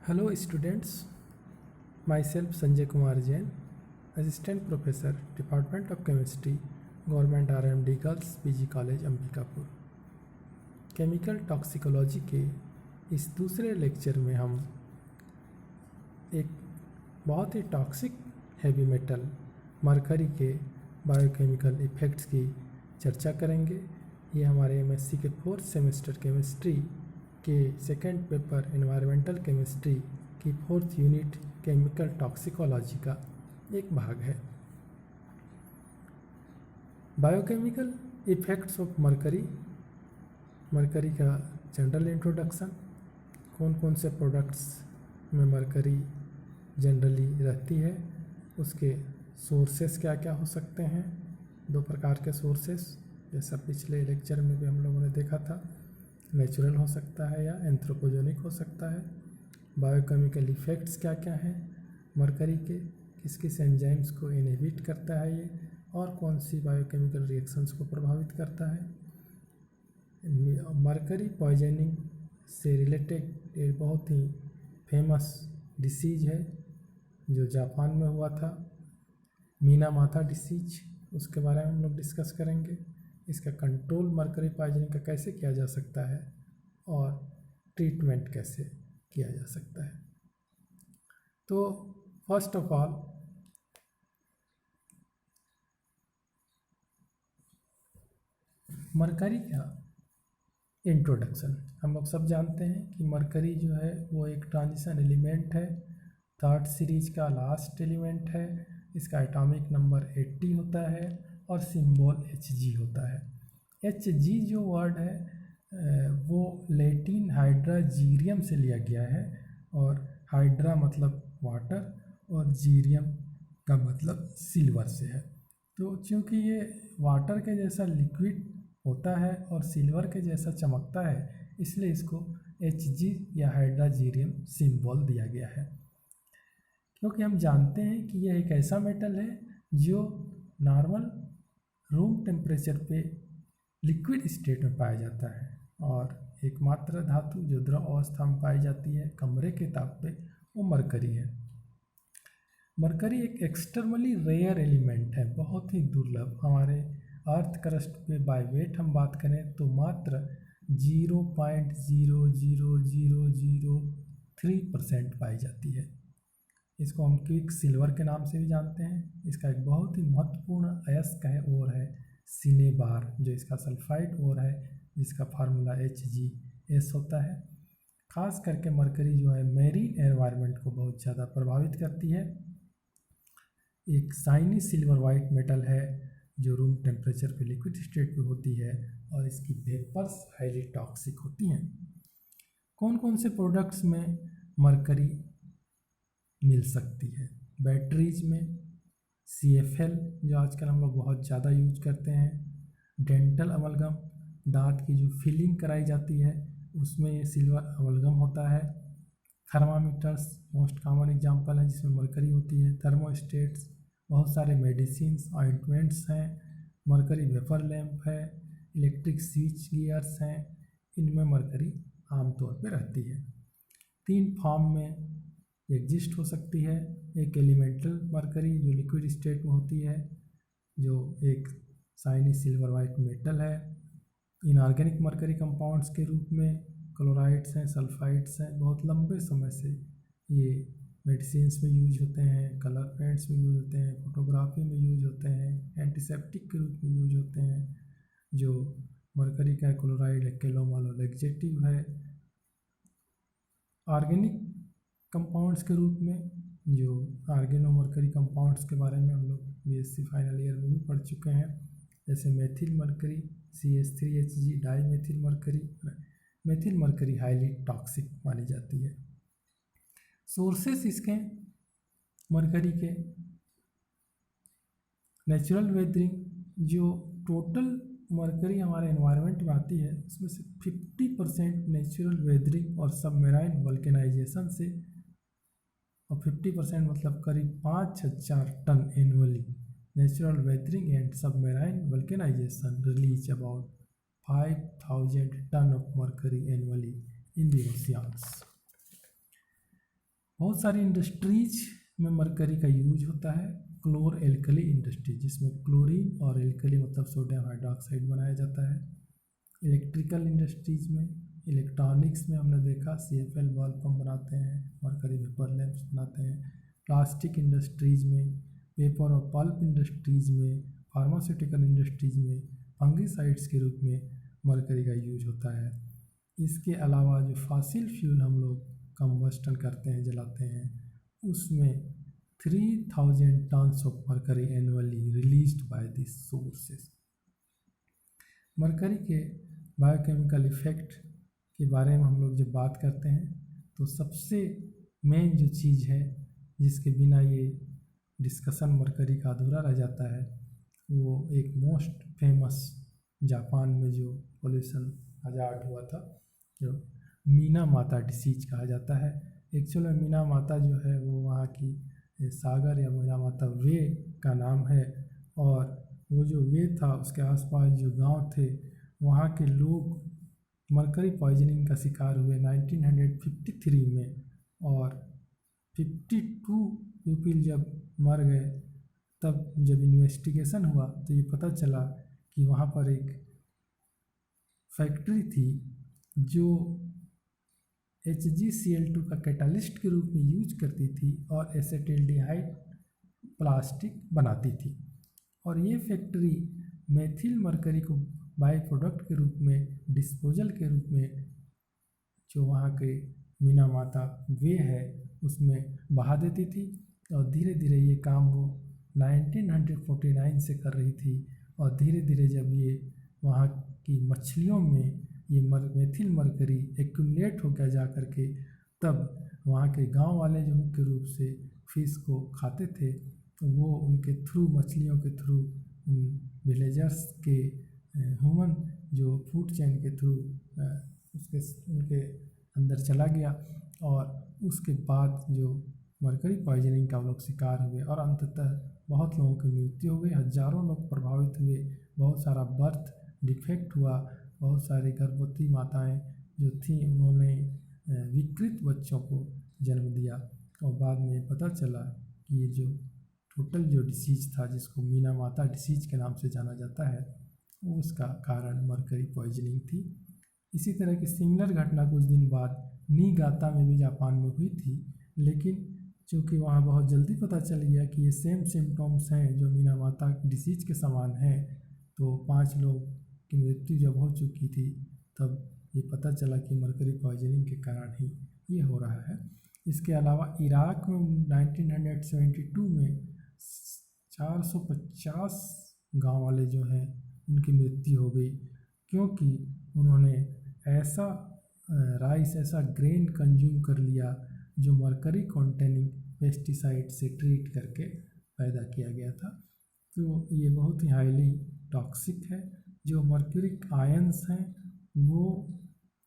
Hello students, myself Sanjay Kumar Jain, Assistant Professor, Department of Chemistry, Government RMD Girls PG College Ambikapur. Chemical toxicology के इस दूसरे lecture में हम एक बहुत ही टॉक्सिक हैवी मेटल मरकरी के बायोकेमिकल इफ़ेक्ट्स की चर्चा करेंगे। ये हमारे एमएससी के 4th सेमेस्टर केमिस्ट्री के सेकेंड पेपर एनवायरमेंटल केमिस्ट्री की 4th यूनिट केमिकल टॉक्सिकोलॉजी का एक भाग है। Biochemical effects of mercury, mercury का जनरल इंट्रोडक्शन, कौन कौन से प्रोडक्ट्स में मरकरी जनरली रहती है, उसके सोर्सेस क्या क्या हो सकते हैं। 2 प्रकार के सोर्सेस, जैसा पिछले लेक्चर में भी हम लोगों ने देखा था, नेचुरल हो सकता है या एंथ्रोपोजेनिक हो सकता है। बायोकेमिकल इफ़ेक्ट्स क्या क्या हैं मरकरी के, किस किस एंजाइम्स को इनहिबिट करता है ये, और कौन सी बायोकेमिकल रिएक्शंस को प्रभावित करता है। मरकरी पॉइजनिंग से रिलेटेड एक बहुत ही फेमस डिसीज है जो जापान में हुआ था, मीनामाथा डिसीज, उसके बारे में हम लोग डिस्कस करेंगे। इसका कंट्रोल मरकरी पॉइजनिंग का कैसे किया जा सकता है और ट्रीटमेंट कैसे किया जा सकता है। तो फर्स्ट ऑफ ऑल मरकरी का इंट्रोडक्शन। हम लोग सब जानते हैं कि मरकरी जो है वो एक ट्रांजिशन एलिमेंट है, 3rd सीरीज का लास्ट एलिमेंट है। इसका एटॉमिक नंबर 80 होता है और सिंबल Hg होता है। Hg जो वर्ड है वो लैटिन हाइड्राजीरियम से लिया गया है, और हाइड्रा मतलब वाटर और जीरियम का मतलब सिल्वर से है। तो चूँकि ये वाटर के जैसा लिक्विड होता है और सिल्वर के जैसा चमकता है, इसलिए इसको Hg या हाइड्राजीरियम सिंबल दिया गया है। क्योंकि हम जानते हैं कि यह एक ऐसा मेटल है जो नॉर्मल रूम टेम्परेचर पे लिक्विड स्टेट में पाया जाता है, और एकमात्र धातु जो द्रव अवस्था में पाई जाती है कमरे के ताप पे, वो मरकरी है। मरकरी एक एक्सट्रीमली रेयर एलिमेंट है, बहुत ही दुर्लभ। हमारे अर्थ क्रस्ट पे बाय वेट हम बात करें तो मात्र 0.00003% पाई जाती है। इसको हम क्विक सिल्वर के नाम से भी जानते हैं। इसका एक बहुत ही महत्वपूर्ण अयस्क है ओर है सिनेबार, जो इसका सल्फाइड ओर है, जिसका फार्मूला HgS होता है। खास करके मरकरी जो है मैरीन एनवायरनमेंट को बहुत ज़्यादा प्रभावित करती है। एक शाइनी सिल्वर वाइट मेटल है जो रूम टेम्परेचर पे लिक्विड स्टेट पे होती है, और इसकी वेपर्स हाईली टॉक्सिक होती हैं। कौन कौन से प्रोडक्ट्स में मरकरी मिल सकती है? बैटरीज में CFL जो आजकल हम लोग बहुत ज़्यादा यूज करते हैं, डेंटल अमलगम, दांत की जो फिलिंग कराई जाती है उसमें ये सिल्वर अमलगम होता है। थर्मामीटर्स मोस्ट कॉमन एग्जांपल है जिसमें मरकरी होती है। थर्मोस्टेट्स, बहुत सारे मेडिसिन्स, ऑइंटमेंट्स हैं, मरकरी वेपर लैंप है, इलेक्ट्रिक स्विच गियर्स हैं, इनमें मरकरी आमतौर पर रहती है। 3 फॉर्म में एग्जिस्ट हो सकती है। एक एलिमेंटल मरकरी जो लिक्विड स्टेट में होती है, जो एक शाइनी सिल्वर वाइट मेटल है। इनऑर्गेनिक मरकरी कंपाउंड्स के रूप में क्लोराइड्स हैं, सल्फाइड्स हैं, बहुत लंबे समय से ये मेडिसिन्स में यूज होते हैं, कलर पेंट्स में यूज होते हैं, फोटोग्राफी में यूज होते हैं, एंटीसेप्टिक के रूप में यूज होते हैं। जो मरकरी का क्लोराइड एक्लोमालोलेक्जेटिव है। ऑर्गेनिक कंपाउंड्स के रूप में जो ऑर्गेनोमरकरी कंपाउंड्स के बारे में हम लोग BSc फाइनल ईयर में भी पढ़ चुके हैं, जैसे methyl mercury, CH3Hg, dimethyl mercury. Methyl mercury highly toxic मानी जाती है। सोर्सेस इसके मरकरी के नेचुरल वेदरिंग, जो टोटल मरकरी हमारे एनवायरनमेंट में आती है उसमें से 50% नेचुरल वेदरिंग और सबमेराइन वल्केनाइजेशन से, और 50% मतलब करीब 5000 ton annually natural weathering and submarine vulcanization release about 5000 ton of mercury annually in the oceans. बहुत सारी इंडस्ट्रीज में मरकरी का यूज होता है। क्लोर एल्कली इंडस्ट्री, जिसमें क्लोरीन और एल्कली मतलब सोडियम हाइड्रोक्साइड बनाया जाता है। इलेक्ट्रिकल इंडस्ट्रीज में, इलेक्ट्रॉनिक्स में हमने देखा CFL बल्ब पंप बनाते हैं, मरकरी वेपर लैंप्स बनाते हैं। प्लास्टिक इंडस्ट्रीज में, पेपर और पल्प इंडस्ट्रीज में, फार्मास्यूटिकल इंडस्ट्रीज में फंगिसाइड्स के रूप में मरकरी का यूज होता है। इसके अलावा जो फॉसिल फ्यूल हम लोग कंबस्टन करते हैं, जलाते हैं, उसमें 3000 tons of mercury annually released by this sources. Mercury के बायोकेमिकल इफ़ेक्ट के बारे में हम लोग जब बात करते हैं तो सबसे मेन जो चीज़ है जिसके बिना ये डिस्कशन मरकरी का अधूरा रह जाता है, वो एक मोस्ट फेमस जापान में जो पोल्यूशन हजार्ड हुआ था, जो मीना माता डिसीज कहा जाता है। एक्चुअल में मीना माता जो है वो वहाँ की सागर या मीना माता वे का नाम है, और वो जो वे था उसके आसपास जो गांव थे वहाँ के लोग मरकरी पॉइजनिंग का शिकार हुए 1953 में, और 52 पीपल जब मर गए तब जब इन्वेस्टिगेशन हुआ तो ये पता चला कि वहाँ पर एक फैक्ट्री थी जो HgCl2 का कैटालिस्ट के रूप में यूज करती थी और एसेटिल्डिहाइड प्लास्टिक बनाती थी, और ये फैक्ट्री मेथिल मरकरी को बाई प्रोडक्ट के रूप में, डिस्पोजल के रूप में जो वहाँ के मीना माता वे है उसमें बहा देती थी, और धीरे धीरे ये काम वो 1949 से कर रही थी। और धीरे धीरे जब ये वहाँ की मछलियों में ये मेथिल मरकरी एक्यूमुलेट हो गया जा करके, तब वहाँ के गांव वाले जो मुख्य रूप से फिश को खाते थे तो वो उनके थ्रू, मछलियों के थ्रू, विलेजर्स के ह्यूमन जो फूड चेन के थ्रू उनके अंदर चला गया, और उसके बाद जो मरकरी पॉइजनिंग का लोग शिकार हुए और अंततः बहुत लोगों की मृत्यु हो गई, हजारों लोग प्रभावित हुए, बहुत सारा बर्थ डिफेक्ट हुआ, बहुत सारी गर्भवती माताएं जो थीं उन्होंने विकृत बच्चों को जन्म दिया, और बाद में पता चला कि ये जो टोटल जो डिसीज था जिसको मीना माता डिसीज के नाम से जाना जाता है, वो उसका कारण मरकरी पॉइजनिंग थी। इसी तरह की सिमिलर घटना कुछ दिन बाद नीगाता में भी जापान में हुई थी, लेकिन चूँकि वहाँ बहुत जल्दी पता चल गया कि ये सेम सिम्टम्स हैं जो मीना माता डिसीज के समान हैं, तो 5 लोग की मृत्यु जब हो चुकी थी तब ये पता चला कि मरकरी पॉइजनिंग के कारण ही ये हो रहा है। इसके अलावा इराक में 1972 में 450 गांव वाले जो हैं उनकी मृत्यु हो गई, क्योंकि उन्होंने ऐसा राइस, ऐसा ग्रेन कंज्यूम कर लिया जो मरकरी कंटेनिंग पेस्टिसाइड से ट्रीट करके पैदा किया गया था। तो ये बहुत ही हाईली टॉक्सिक है। जो मर्क्यूरिक आयंस हैं वो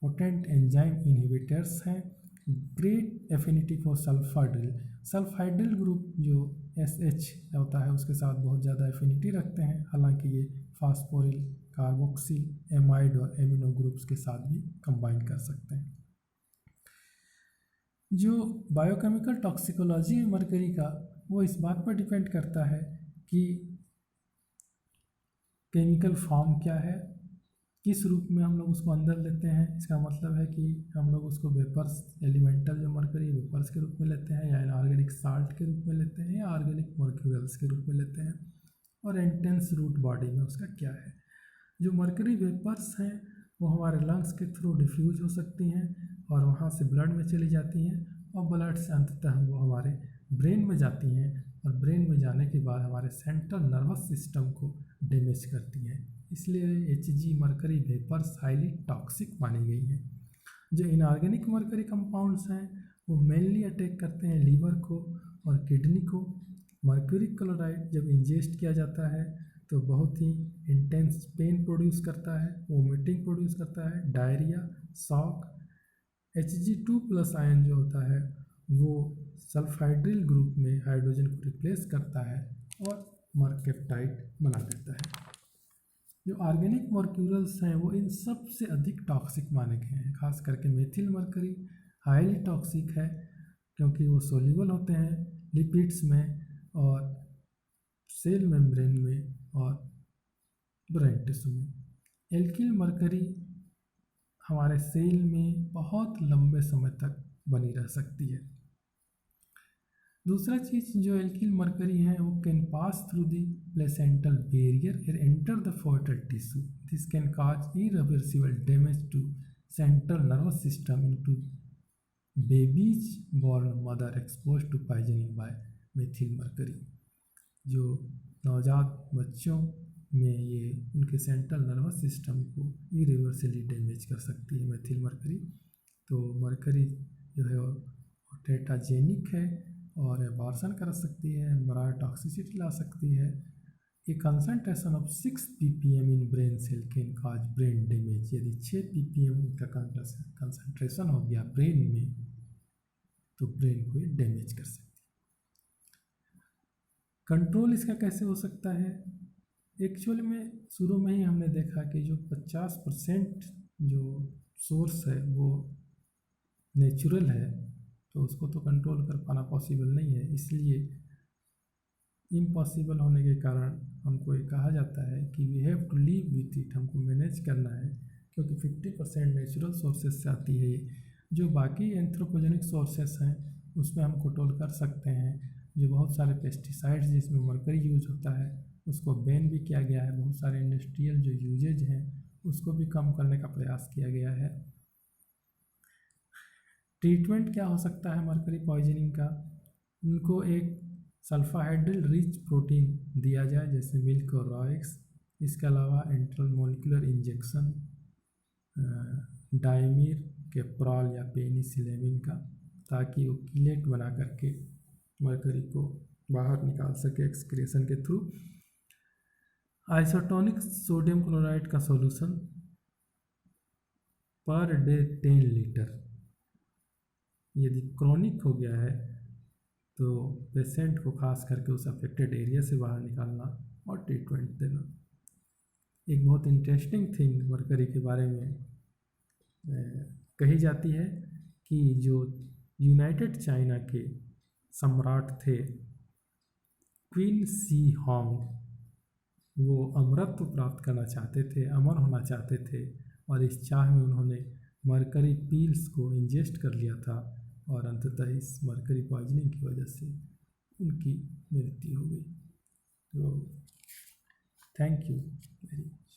पोटेंट एंजाइम इनहिबिटर्स हैं, ग्रेट एफिनिटी फॉर सल्फाइडिल ग्रुप जो SH होता है उसके साथ बहुत ज़्यादा एफिनिटी रखते हैं, हालांकि ये फास्फोरिल, कार्बोक्सिल, एमाइड और एमिनो ग्रुप्स के साथ भी कंबाइन कर सकते हैं। जो बायोकेमिकल टॉक्सिकोलॉजी है मरकरी का, वो इस बात पर डिपेंड करता है कि केमिकल फॉर्म क्या है, किस रूप में हम लोग उसको अंदर लेते हैं। इसका मतलब है कि हम लोग उसको वेपर्स, एलिमेंटल जो मरकरी वेपर्स के रूप में लेते हैं, या इनऑर्गेनिक साल्ट के रूप में लेते हैं, या ऑर्गेनिक मर्क्यूरल्स के रूप में लेते हैं, और इंटेंस रूट बॉडी में उसका क्या है। जो मरकरी वेपर्स हैं वो हमारे लंग्स के थ्रू डिफ्यूज हो सकती हैं और वहाँ से ब्लड में चली जाती हैं, और ब्लड से अंततः वो हमारे ब्रेन में जाती हैं, और ब्रेन में जाने के बाद हमारे सेंट्रल नर्वस सिस्टम को डैमेज करती हैं। इसलिए Hg mercury vapours highly toxic मानी गई हैं। जो इनऑर्गेनिक मरकरी कंपाउंड्स हैं वो मेनली अटैक करते हैं लीवर को और किडनी को। मर्क्यूरिक क्लोराइड जब इंजेस्ट किया जाता है तो बहुत ही इंटेंस पेन प्रोड्यूस करता है, वोमिटिंग प्रोड्यूस करता है, डायरिया, शॉक। Hg2+ आयन जो होता है वो सल्फाइड्रिल ग्रुप में हाइड्रोजन को रिप्लेस करता है और मर्केप्टाइड बना देता है। जो ऑर्गेनिक मर्क्यूरल्स हैं वो इन सब से अधिक टॉक्सिक माने गए हैं, खास करके मेथिल मरकरी हाईली टॉक्सिक है, क्योंकि वो सोल्यूबल होते हैं लिपिड्स में और सेल मेम्ब्रेन में और ब्रेन टिश्यू में। एल्किल मरकरी हमारे सेल में बहुत लंबे समय तक बनी रह सकती है। दूसरा चीज़ जो एल्किल मरकरी है वो can pass through the placental barrier and enter the foetal tissue. This can cause irreversible damage to central nervous system in to babies born mother expose to poisoning by methyl mercury. जो नवजात बच्चों में ये उनके central nervous system को irreversibly damage कर सकती है मेथिल मरकरी। तो मरकरी जो है वो टेट्राजेनिक है और एबॉर्शन कर सकती है, टॉक्सिसिटी ला सकती है। A concentration of 6 ppm in brain cell can cause brain damage. यदि 6 ppm का कंसंट्रेशन हो गया ब्रेन में तो ब्रेन को डैमेज कर सकती है। कंट्रोल इसका कैसे हो सकता है? एक्चुअल में शुरू में ही हमने देखा कि जो 50% जो सोर्स है वो नेचुरल है, तो उसको तो कंट्रोल कर पाना पॉसिबल नहीं है। इसलिए इम्पॉसिबल होने के कारण हमको ये कहा जाता है कि we have to live with it, हमको मैनेज करना है, क्योंकि 50% नेचुरल सोर्सेस से आती है। जो बाकी एंथ्रोपोजेनिक सोर्सेस हैं उसमें हम कंट्रोल कर सकते हैं। जो बहुत सारे पेस्टिसाइड्स जिसमें मरकरी यूज होता है उसको बैन भी किया गया है। बहुत सारे इंडस्ट्रियल जो यूजेज हैं उसको भी कम करने का प्रयास किया गया है। ट्रीटमेंट क्या हो सकता है मरकरी पॉइजनिंग का? उनको एक सल्फाहाइड्रिल रिच प्रोटीन दिया जाए जैसे मिल्क और रॉ एग्स। इसके अलावा इंट्रामोलिकुलर इंजेक्शन डायमीर कैप्रोल या पेनिसिलेमिन का, ताकि वो किलेट बना करके मरकरी को बाहर निकाल सके एक्सक्रेशन के थ्रू। आइसोटोनिक सोडियम क्लोराइड का सॉल्यूशन पर डे 10 लीटर। यदि क्रॉनिक हो गया है तो पेशेंट को खास करके उस अफेक्टेड एरिया से बाहर निकालना और ट्रीटमेंट देना। एक बहुत इंटरेस्टिंग थिंग मरकरी के बारे में कही जाती है कि जो यूनाइटेड चाइना के सम्राट थे क्वीन शी होंग, वो अमरत्व प्राप्त करना चाहते थे, अमर होना चाहते थे, और इस चाह में उन्होंने मरकरी पील्स को इंजेस्ट कर लिया था और अंततः इस मरकरी पॉइजनिंग की वजह से उनकी मृत्यु हो गई। तो थैंक यू वेरी मच।